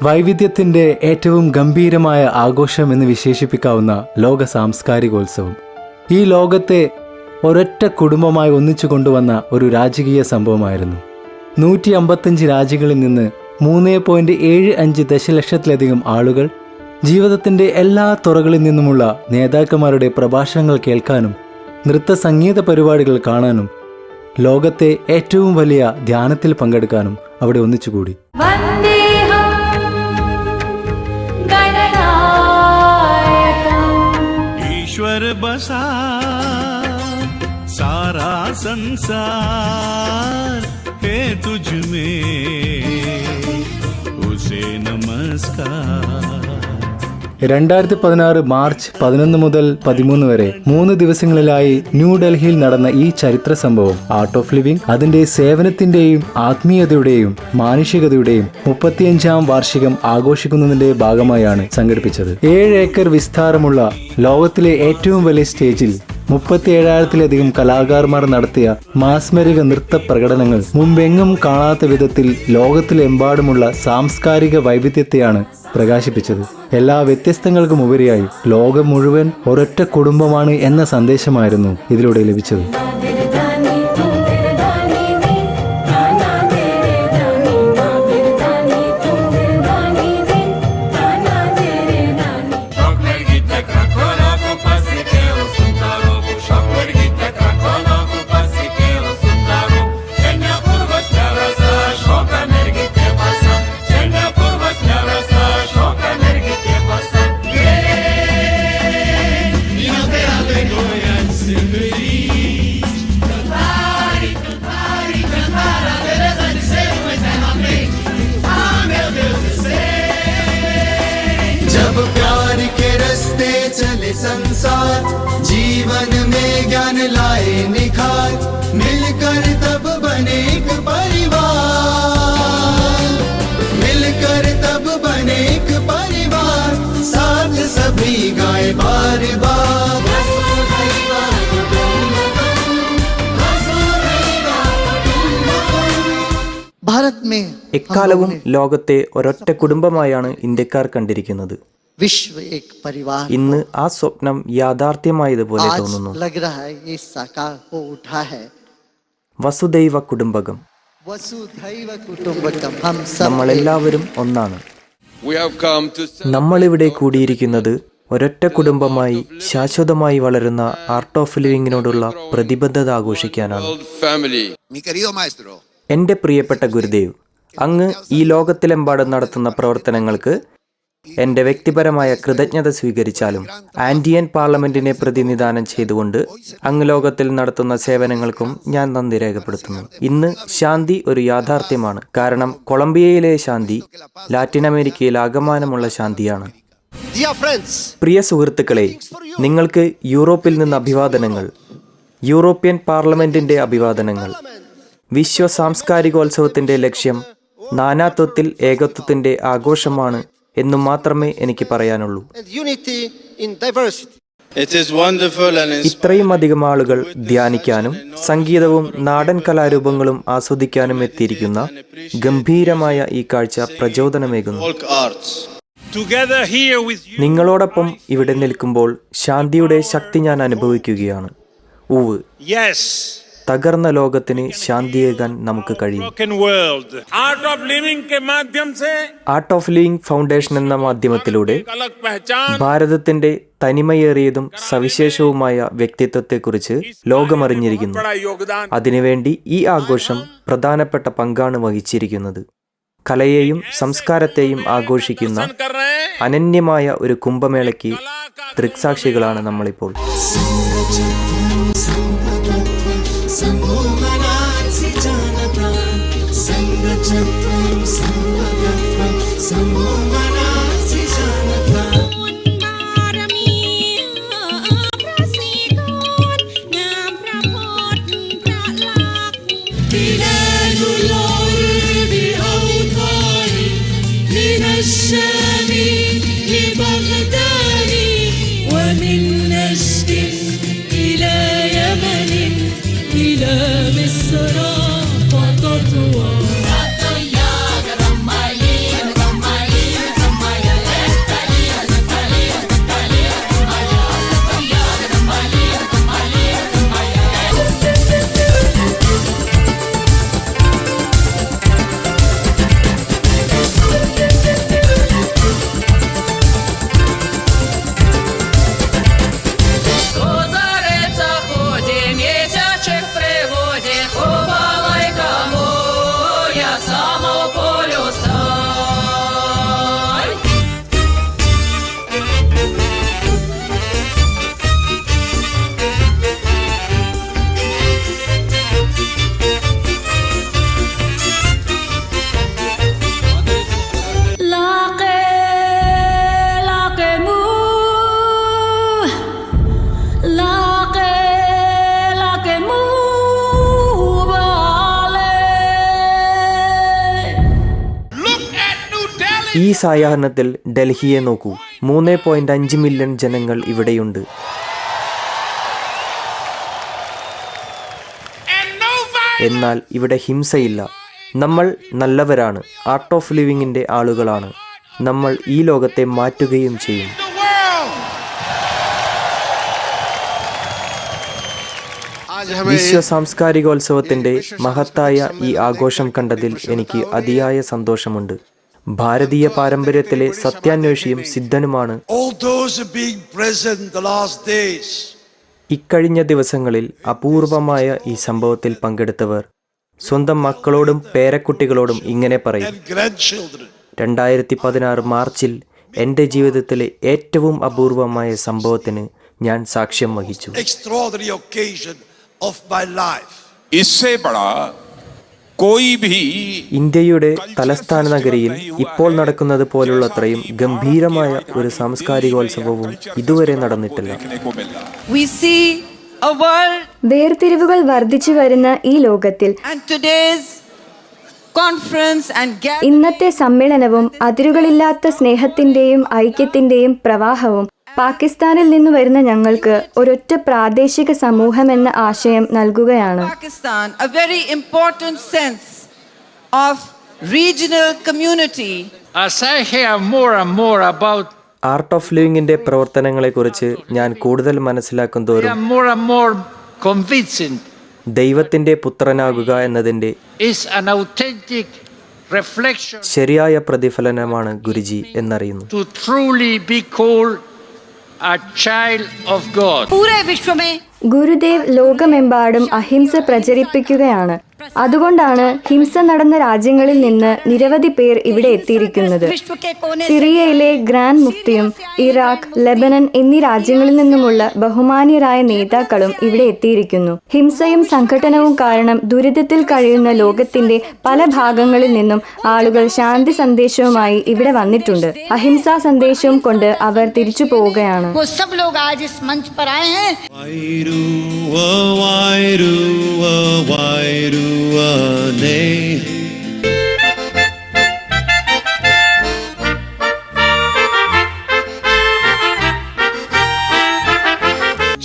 വൈവിധ്യത്തിൻ്റെ ഏറ്റവും ഗംഭീരമായ ആഘോഷം എന്ന് വിശേഷിപ്പിക്കാവുന്ന ലോക സാംസ്കാരികോത്സവം. ഈ ലോകത്തെ ഒരൊറ്റ കുടുംബമായി ഒന്നിച്ചു കൊണ്ടുവന്ന ഒരു രാജകീയ സംഭവമായിരുന്നു. 155 രാജ്യങ്ങളിൽ നിന്ന് 3.75 ദശലക്ഷത്തിലധികം ആളുകൾ, ജീവിതത്തിൻ്റെ എല്ലാ തുറകളിൽ നിന്നുമുള്ള നേതാക്കന്മാരുടെ പ്രഭാഷണങ്ങൾ കേൾക്കാനും നൃത്ത സംഗീത പരിപാടികൾ കാണാനും ലോകത്തെ ഏറ്റവും വലിയ ധ്യാനത്തിൽ പങ്കെടുക്കാനും അവിടെ ഒന്നിച്ചുകൂടി. ईश्वर बसा सारा संसार है तुझ में, उसे नमस्कार. 2016 മാർച്ച് 11 മുതൽ 13 വരെ 3 ദിവസങ്ങളിലായി ന്യൂഡൽഹിയിൽ നടന്ന ഈ ചരിത്ര സംഭവം ആർട്ട് ഓഫ് ലിവിംഗ് അതിന്റെ സേവനത്തിന്റെയും ആത്മീയതയുടെയും മാനുഷികതയുടെയും 35ാം വാർഷികം ആഘോഷിക്കുന്നതിന്റെ ഭാഗമായാണ് സംഘടിപ്പിച്ചത്. 7 ഏക്കർ വിസ്താരമുള്ള ലോകത്തിലെ ഏറ്റവും വലിയ സ്റ്റേജിൽ 37,000-ലധികം കലാകാരന്മാർ നടത്തിയ മാസ്മരിക നൃത്ത പ്രകടനങ്ങൾ മുമ്പെങ്ങും കാണാത്ത വിധത്തിൽ ലോകത്തിലെമ്പാടുമുള്ള സാംസ്കാരിക വൈവിധ്യത്തെയാണ് പ്രകാശിപ്പിച്ചത്. എല്ലാ വ്യത്യസ്തങ്ങൾക്കും ഉപരിയായി ലോകം മുഴുവൻ ഒരൊറ്റ കുടുംബമാണ് എന്ന സന്ദേശമായിരുന്നു ഇതിലൂടെ ലഭിച്ചത്. जब प्यार के रस्ते चले संसार, जीवन में ज्ञान लाए निखार, मिलकर तब बने एक परिवार, मिलकर तब बने एक परिवार, साथ सभी गाए बार बार. भारत में എക്കാലവും ലോകത്തെ ഒരൊറ്റ കുടുംബമായാണ് ഇന്ത്യക്കാർ കണ്ടിരിക്കുന്നത്. ഇന്ന് ആ സ്വപ്നം യാഥാർത്ഥ്യമായതുപോലെ തോന്നുന്നു. വസുദൈവ കുടുംബകം. നമ്മളെല്ലാവരും ഒന്നാണ്. നമ്മളിവിടെ കൂടിയിരിക്കുന്നത് ഒരൊറ്റ കുടുംബമായി ശാശ്വതമായി വളരുന്ന ആർട്ട് ഓഫ് ലിവിങ്ങിനോടുള്ള പ്രതിബദ്ധത ആഘോഷിക്കാനാണ്. എൻ്റെ പ്രിയപ്പെട്ട ഗുരുദേവ്, അങ്ങ് ഈ ലോകത്തിലെമ്പാടും നടത്തുന്ന പ്രവർത്തനങ്ങൾക്ക് എൻ്റെ വ്യക്തിപരമായ കൃതജ്ഞത സ്വീകരിച്ചാലും ആൻഡിയൻ പാർലമെന്റിനെ പ്രതിനിധാനം ചെയ്തുകൊണ്ട് അങ്ങ് ലോകത്തിൽ നടത്തുന്ന സേവനങ്ങൾക്കും ഞാൻ നന്ദി രേഖപ്പെടുത്തുന്നു. ഇന്ന് ശാന്തി ഒരു യാഥാർത്ഥ്യമാണ്. കാരണം കൊളംബിയയിലെ ശാന്തി ലാറ്റിൻ അമേരിക്കയിൽ ആകമാനമുള്ള ശാന്തിയാണ്. പ്രിയ സുഹൃത്തുക്കളെ, നിങ്ങൾക്ക് യൂറോപ്പിൽ നിന്ന് അഭിവാദനങ്ങൾ. യൂറോപ്യൻ പാർലമെന്റിന്റെ അഭിവാദനങ്ങൾ. വിശ്വ സാംസ്കാരികോത്സവത്തിന്റെ ലക്ഷ്യം നാനാത്വത്തിൽ ഏകത്വത്തിന്റെ ആഘോഷമാണ് എന്നു മാത്രമേ എനിക്ക് പറയാനുള്ളൂ. ഇത്രയും അധികം ആളുകൾ ധ്യാനിക്കാനും സംഗീതവും നാടൻ കലാരൂപങ്ങളും ആസ്വദിക്കാനും എത്തിയിരിക്കുന്ന ഗംഭീരമായ ഈ കാഴ്ച പ്രചോദനമേകുന്നു. നിങ്ങളോടൊപ്പം ഇവിടെ നിൽക്കുമ്പോൾ ശാന്തിയുടെ ശക്തി ഞാൻ അനുഭവിക്കുകയാണ്. ഉവ്, തകർന്ന ലോകത്തിന് ശാന്തിയേകാൻ നമുക്ക് കഴിയും. ആർട്ട് ഓഫ് ലിവിംഗ് ഫൗണ്ടേഷൻ എന്ന മാധ്യമത്തിലൂടെ ഭാരതത്തിന്റെ തനിമയേറിയതും സവിശേഷവുമായ വ്യക്തിത്വത്തെക്കുറിച്ച് ലോകമറിഞ്ഞിരിക്കുന്നു. അതിനുവേണ്ടി ഈ ആഘോഷം പ്രധാനപ്പെട്ട പങ്കാണ് വഹിച്ചിരിക്കുന്നത്. കലയെയും സംസ്കാരത്തെയും ആഘോഷിക്കുന്ന അനന്യമായ ഒരു കുംഭമേളയ്ക്ക് ദൃക്സാക്ഷികളാണ് നമ്മളിപ്പോൾ. ഈ സായാഹ്നത്തിൽ ഡൽഹിയെ നോക്കൂ. 3.5 മില്യൺ ജനങ്ങൾ ഇവിടെയുണ്ട്. എന്നാൽ ഇവിടെ ഹിംസയില്ല. നമ്മൾ നല്ലവരാണ്. ആർട്ട് ഓഫ് ലിവിങ്ങിൻ്റെ ആളുകളാണ്. നമ്മൾ ഈ ലോകത്തെ മാറ്റുകയും ചെയ്യും. വിശ്വ സാംസ്കാരികോത്സവത്തിൻ്റെ മഹത്തായ ഈ ആഘോഷം കണ്ടതിൽ എനിക്ക് അതിയായ സന്തോഷമുണ്ട്. ഭാരതീയ പാരമ്പര്യത്തിലെ സത്യാന്വേഷിയും സിദ്ധനുമാണ് ഇക്കഴിഞ്ഞ ദിവസങ്ങളിൽ അപൂർവമായ ഈ സംഭവത്തിൽ പങ്കെടുത്തവർ സ്വന്തം മക്കളോടും പേരക്കുട്ടികളോടും ഇങ്ങനെ പറയും: 2016 മാർച്ചിൽ എൻ്റെ ജീവിതത്തിലെ ഏറ്റവും അപൂർവമായ സംഭവത്തിന് ഞാൻ സാക്ഷ്യം വഹിച്ചു. ഇന്ത്യയുടെ തലസ്ഥാന നഗരിയിൽ ഇപ്പോൾ നടക്കുന്നത് പോലുള്ളത്രയും ഗംഭീരമായ ഒരു സാംസ്കാരികോത്സവവും ഇതുവരെ നടന്നിട്ടില്ല. വേർതിരിവുകൾ വർദ്ധിച്ചു വരുന്ന ഈ ലോകത്തിൽ ഇന്നത്തെ സമ്മേളനവും അതിരുകളില്ലാത്ത സ്നേഹത്തിന്റെയും ഐക്യത്തിന്റെയും പ്രവാഹവും പാകിസ്ഥാനിൽ നിന്ന് വരുന്ന ഞങ്ങൾക്ക് ഒരൊറ്റ പ്രാദേശിക സമൂഹം എന്ന ആശയം നൽകുകയാണ്. ആർട്ട് ഓഫ് ലിവിങ്ങിന്റെ പ്രവർത്തനങ്ങളെക്കുറിച്ച് ഞാൻ കൂടുതൽ മനസ്സിലാക്കും തോറും ദൈവത്തിന്റെ പുത്രനാകുക എന്നതിന്റെ ശരിയായ പ്രതിഫലനമാണ് ഗുരുജി എന്നറിയുന്നു. ഗുരുദേവ് ലോകമെമ്പാടും അഹിംസ പ്രചരിപ്പിക്കുകയാണ്. അതുകൊണ്ടാണ് ഹിംസ നടന്ന രാജ്യങ്ങളിൽ നിന്ന് നിരവധി പേർ ഇവിടെ എത്തിയിരിക്കുന്നത്. സിറിയയിലെ ഗ്രാൻഡ് മുഫ്തിയും ഇറാഖ്, ലെബനൻ എന്നീ രാജ്യങ്ങളിൽ നിന്നുമുള്ള ബഹുമാന്യരായ നേതാക്കളും ഇവിടെ എത്തിയിരിക്കുന്നു. ഹിംസയും സംഘട്ടനവും കാരണം ദുരിതത്തിൽ കഴിയുന്ന ലോകത്തിന്റെ പല ഭാഗങ്ങളിൽ നിന്നും ആളുകൾ ശാന്തി സന്ദേശവുമായി ഇവിടെ വന്നിട്ടുണ്ട്. അഹിംസാ സന്ദേശവും കൊണ്ട് അവർ തിരിച്ചു പോവുകയാണ്.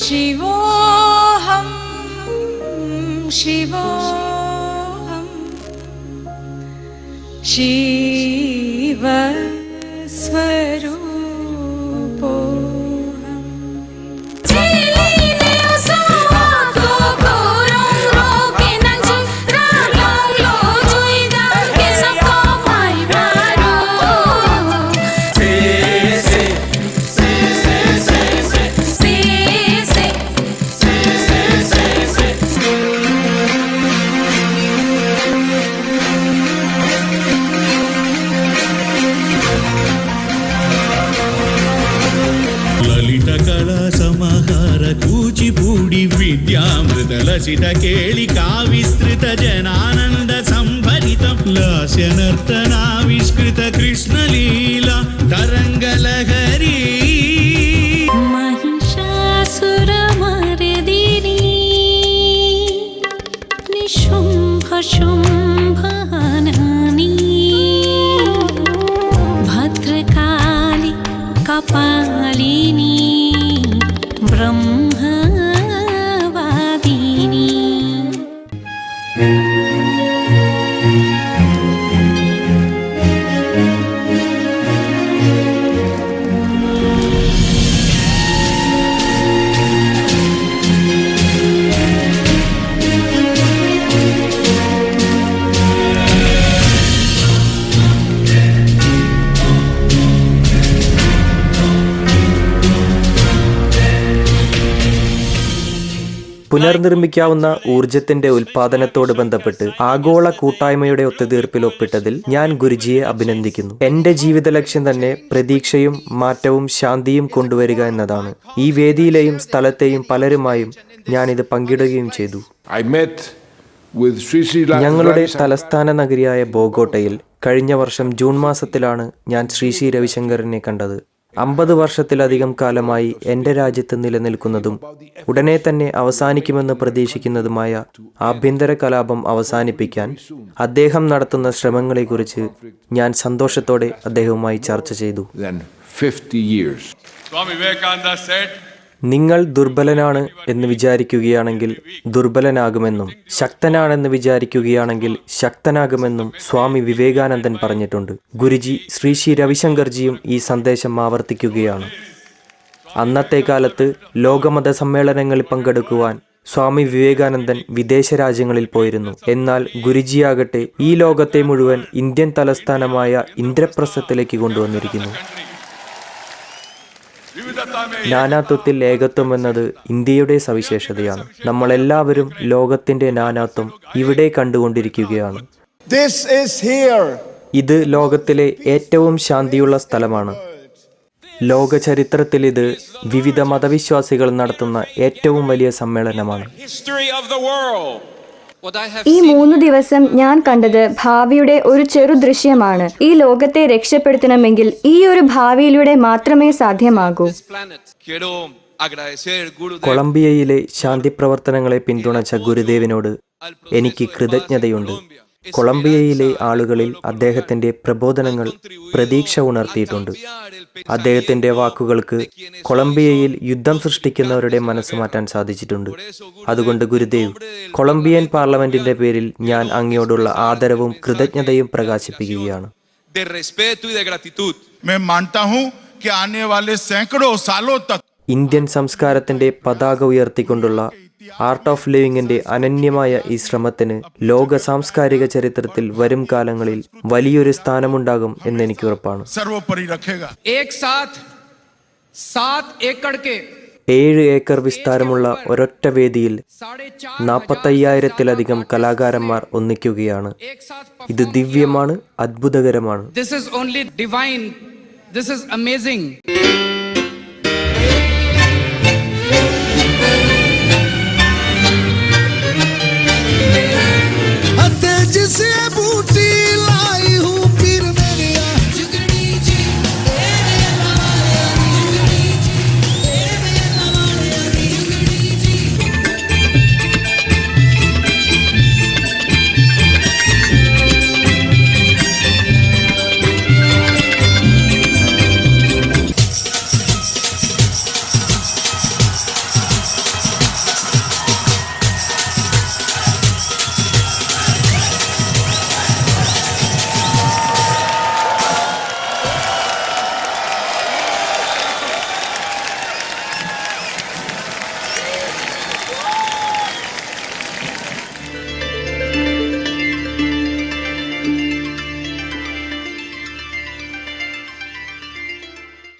शिवोऽहं शिवोऽहं शिवस्वरूपोऽहं ಕೂಚಿಪೂಡಿ ವಿದ್ಯಾಮೃತಲಸಿತ ಕೇಳಿಕಾ ವಿಸ್ತೃತ ಜನಾನಂದ ಸಂಭರಿತ ಲಾಸ್ಯ ನರ್ತನಾವಿಷ್ಕೃತ ಕೃಷ್ಣಲೀಲಾ ತರಂಗಲಹರಿ महिषासुरमर्दिनी निशुम्भशुम्भहानी भद्रकाली कपालिनी ब्रह्मवादिनी. പുനർനിർമ്മിക്കാവുന്ന ഊർജത്തിന്റെ ഉൽപാദനത്തോട് ബന്ധപ്പെട്ട് ആഗോള കൂട്ടായ്മയുടെ ഒത്തുതീർപ്പിൽ ഒപ്പിട്ടതിൽ ഞാൻ ഗുരുജിയെ അഭിനന്ദിക്കുന്നു. എന്റെ ജീവിത ലക്ഷ്യം തന്നെ പ്രതീക്ഷയും മാറ്റവും ശാന്തിയും കൊണ്ടുവരിക എന്നതാണ്. ഈ വേദിയിലെയും സ്ഥലത്തെയും പലരുമായും ഞാനിത് പങ്കിടുകയും ചെയ്തു. ഞങ്ങളുടെ തലസ്ഥാന നഗരിയായ ബോഗോട്ടയിൽ കഴിഞ്ഞ വർഷം ജൂൺ മാസത്തിലാണ് ഞാൻ ശ്രീ രവിശങ്കറിനെ കണ്ടത്. 50 വർഷത്തിലധികം കാലമായി എൻ്റെ രാജ്യത്ത് നിലനിൽക്കുന്നതും ഉടനെ തന്നെ അവസാനിക്കുമെന്ന് പ്രതീക്ഷിക്കുന്നതുമായ ആഭ്യന്തര കലാപം അവസാനിപ്പിക്കാൻ അദ്ദേഹം നടത്തുന്ന ശ്രമങ്ങളെക്കുറിച്ച് ഞാൻ സന്തോഷത്തോടെ അദ്ദേഹവുമായി ചർച്ച ചെയ്തു. than 50 years. Swami Vivekananda said, നിങ്ങൾ ദുർബലനാണ് എന്ന് വിചാരിക്കുകയാണെങ്കിൽ ദുർബലനാകുമെന്നും ശക്തനാണെന്ന് വിചാരിക്കുകയാണെങ്കിൽ ശക്തനാകുമെന്നും സ്വാമി വിവേകാനന്ദൻ പറഞ്ഞിട്ടുണ്ട്. ഗുരുജി ശ്രീ ശ്രീ രവിശങ്കർജിയും ഈ സന്ദേശം ആവർത്തിക്കുകയാണ്. അന്നത്തെ കാലത്ത് ലോകമത സമ്മേളനങ്ങളിൽ പങ്കെടുക്കുവാൻ സ്വാമി വിവേകാനന്ദൻ വിദേശ രാജ്യങ്ങളിൽ പോയിരുന്നു. എന്നാൽ ഗുരുജിയാകട്ടെ ഈ ലോകത്തെ മുഴുവൻ ഇന്ത്യൻ തലസ്ഥാനമായ ഇന്ദ്രപ്രസ്ഥത്തിലേക്ക് കൊണ്ടുവന്നിരിക്കുന്നു. നാനാത്വത്തിൽ ഏകത്വം എന്നത് ഇന്ത്യയുടെ സവിശേഷതയാണ്. നമ്മളെല്ലാവരും ലോകത്തിന്റെ നാനാത്വം ഇവിടെ കണ്ടുകൊണ്ടിരിക്കുകയാണ്. ഇത് ലോകത്തിലെ ഏറ്റവും ശാന്തിയുള്ള സ്ഥലമാണ്. ലോക ചരിത്രത്തിൽ ഇത് വിവിധ മതവിശ്വാസികൾ നടത്തുന്ന ഏറ്റവും വലിയ സമ്മേളനമാണ്. ഈ 3 ദിവസം ഞാൻ കണ്ടത് ഭാവിയുടെ ഒരു ചെറു ദൃശ്യമാണ്. ഈ ലോകത്തെ രക്ഷപ്പെടുത്തണമെങ്കിൽ ഈ ഒരു ഭാവിയിലൂടെ മാത്രമേ സാധ്യമാകൂ. കൊളംബിയയിലെ ശാന്തി പ്രവർത്തനങ്ങളെ പിന്തുണച്ച ഗുരുദേവിനോട് എനിക്ക് കൃതജ്ഞതയുണ്ട്. കൊളംബിയയിലെ ആളുകളിൽ അദ്ദേഹത്തിന്റെ പ്രബോധനങ്ങൾ പ്രതീക്ഷ ഉണർത്തിയിട്ടുണ്ട്. അദ്ദേഹത്തിന്റെ വാക്കുകൾക്ക് കൊളംബിയയിൽ യുദ്ധം സൃഷ്ടിക്കുന്നവരുടെ മനസ്സ് മാറ്റാൻ സാധിച്ചിട്ടുണ്ട്. അതുകൊണ്ട് ഗുരുദേവ്, കൊളംബിയൻ പാർലമെന്റിന്റെ പേരിൽ ഞാൻ അങ്ങയോടുള്ള ആദരവും കൃതജ്ഞതയും പ്രകാശിപ്പിക്കുകയാണ്. ഇന്ത്യൻ സംസ്കാരത്തിന്റെ പതാക ഉയർത്തിക്കൊണ്ടുള്ള ആർട്ട് ഓഫ് ലിവിങ്ങിന്റെ അനന്യമായ ഈ ശ്രമത്തിന് ലോക സാംസ്കാരിക ചരിത്രത്തിൽ വരും കാലങ്ങളിൽ വലിയൊരു സ്ഥാനമുണ്ടാകും എന്ന് എനിക്ക് ഉറപ്പാണ്. 7 ഏക്കർ വിസ്താരമുള്ള ഒരൊറ്റ വേദിയിൽ 45,000-ത്തിലധികം കലാകാരന്മാർ ഒന്നിക്കുകയാണ്. ഇത് ദിവ്യമാണ്, അത്ഭുതകരമാണ്. This is only divine. This is amazing.